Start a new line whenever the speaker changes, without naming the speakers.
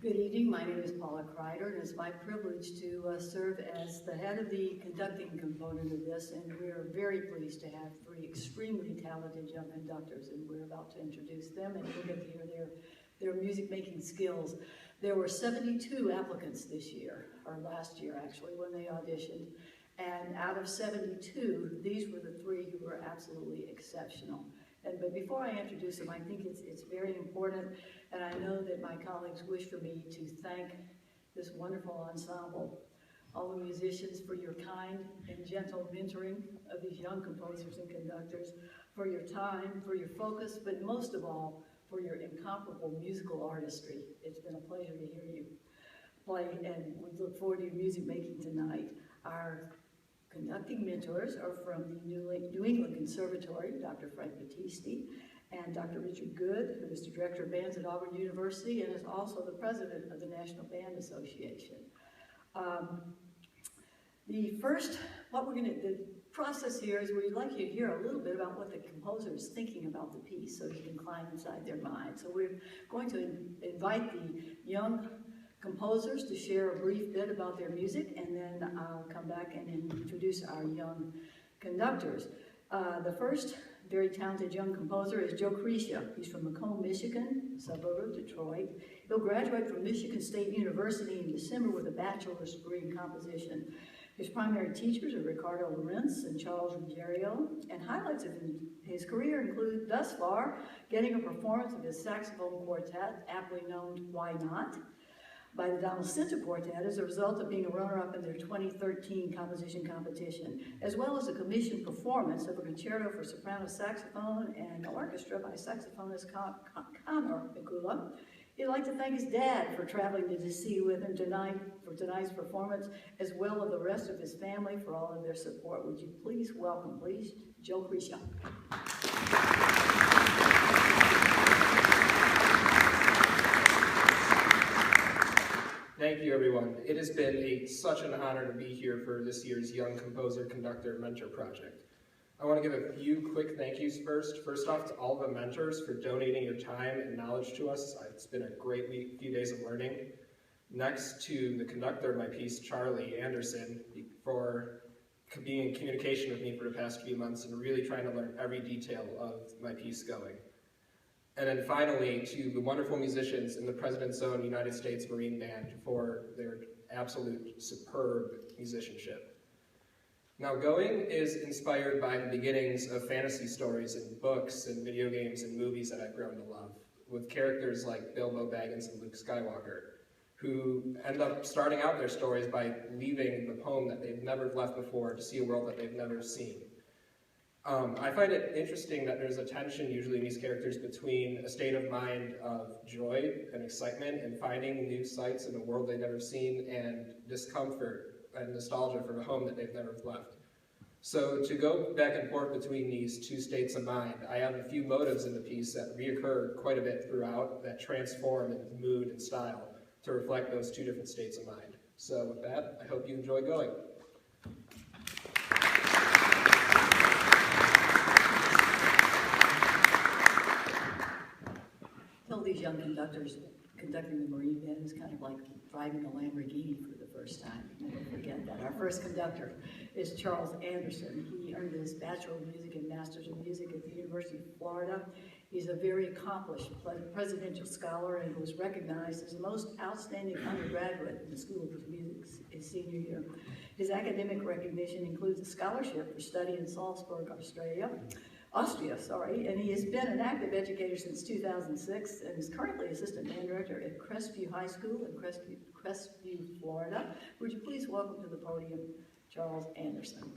Good evening, my name is Paula Kreider, and it's my privilege to serve as the head of the conducting component of this, and we are very pleased to have three extremely talented young conductors, and we're about to introduce them, and you'll get to hear their music-making skills. There were 72 applicants this year, or last year actually, when they auditioned, and out of 72, these were the three who were absolutely exceptional. But before I introduce them, I think it's very important, and I know that my colleagues wish for me to thank this wonderful ensemble, all the musicians, for your kind and gentle mentoring of these young composers and conductors, for your time, for your focus, but most of all, for your incomparable musical artistry. It's been a pleasure to hear you play, and we look forward to your music making tonight. Our conducting mentors are from the New England Conservatory, Dr. Frank Battisti, and Dr. Richard Good, who is the Director of Bands at Auburn University and is also the President of the National Band Association. The process here is we'd like you to hear a little bit about what the composer is thinking about the piece so you can climb inside their mind. So we're going to invite the young composers to share a brief bit about their music, and then I'll come back and introduce our young conductors. The first very talented young composer is Krycia. He's from Macomb, Michigan, a suburb of Detroit. He'll graduate from Michigan State University in December with a bachelor's degree in composition. His primary teachers are Ricardo Lorenz and Charles Ruggiero, and highlights of his career include, thus far, getting a performance of his saxophone quartet, aptly known Why Not?, by the Donald Center Quartet as a result of being a runner-up in their 2013 composition competition, as well as a commissioned performance of a concerto for soprano saxophone and orchestra by saxophonist Connor Mikula. He'd like to thank his dad for traveling to DC with him tonight for tonight's performance, as well as the rest of his family for all of their support. Would you please welcome, Krycia.
Thank you, everyone. It has been such an honor to be here for this year's Young Composer Conductor Mentor Project. I want to give a few quick thank yous first. First off, to all the mentors for donating your time and knowledge to us. It's been a great few days of learning. Next, to the conductor of my piece, Charlie Anderson, for being in communication with me for the past few months and really trying to learn every detail of my piece going. And then finally, to the wonderful musicians in the President's Own United States Marine Band for their absolute superb musicianship. Now, Going is inspired by the beginnings of fantasy stories and books and video games and movies that I've grown to love, with characters like Bilbo Baggins and Luke Skywalker, who end up starting out their stories by leaving the home that they've never left before to see a world that they've never seen. I find it interesting that there's a tension usually in these characters between a state of mind of joy and excitement and finding new sights in a world they've never seen, and discomfort and nostalgia for the home that they've never left. So to go back and forth between these two states of mind, I have a few motives in the piece that reoccur quite a bit throughout that transform in mood and style to reflect those two different states of mind. So with that, I hope you enjoy Going.
These young conductors conducting the Marine Band is kind of like driving a Lamborghini for the first time. Never forget that. Our first conductor is Charles Anderson. He earned his Bachelor of Music and Master's of Music at the University of Florida. He's a very accomplished presidential scholar and was recognized as the most outstanding undergraduate in the School of Music his senior year. His academic recognition includes a scholarship for study in Salzburg, Austria, and he has been an active educator since 2006 and is currently assistant band director at Crestview High School in Crestview, Florida. Would you please welcome to the podium Charles Anderson.